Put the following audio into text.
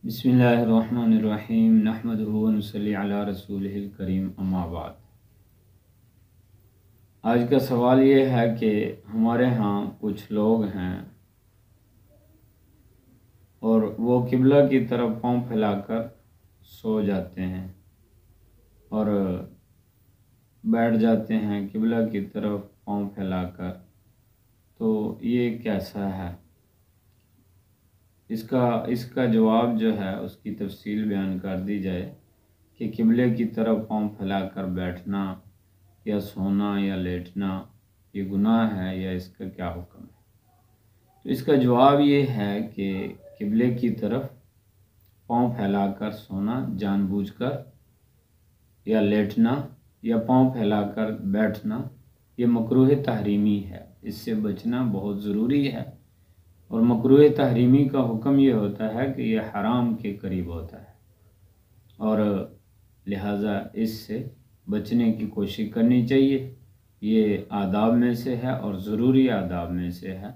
بسم اللہ الرحمن الرحیم نحمدہ و نصلی علی رسولہ الکریم اما بعد۔ آج کا سوال یہ ہے کہ ہمارے ہاں کچھ لوگ ہیں اور وہ قبلہ کی طرف پاؤں پھیلا کر سو جاتے ہیں اور بیٹھ جاتے ہیں قبلہ کی طرف پاؤں پھیلا کر، تو یہ کیسا ہے؟ اس کا جواب جو ہے اس کی تفصیل بیان کر دی جائے کہ قبلے کی طرف پاؤں پھیلا کر بیٹھنا یا سونا یا لیٹنا یہ گناہ ہے یا اس کا کیا حکم ہے؟ تو اس کا جواب یہ ہے کہ قبلے کی طرف پاؤں پھیلا کر سونا جان بوجھ کر یا لیٹنا یا پاؤں پھیلا کر بیٹھنا یہ مکروہ تحریمی ہے، اس سے بچنا بہت ضروری ہے۔ اور مکروہ تحریمی کا حکم یہ ہوتا ہے کہ یہ حرام کے قریب ہوتا ہے اور لہٰذا اس سے بچنے کی کوشش کرنی چاہیے۔ یہ آداب میں سے ہے اور ضروری آداب میں سے ہے۔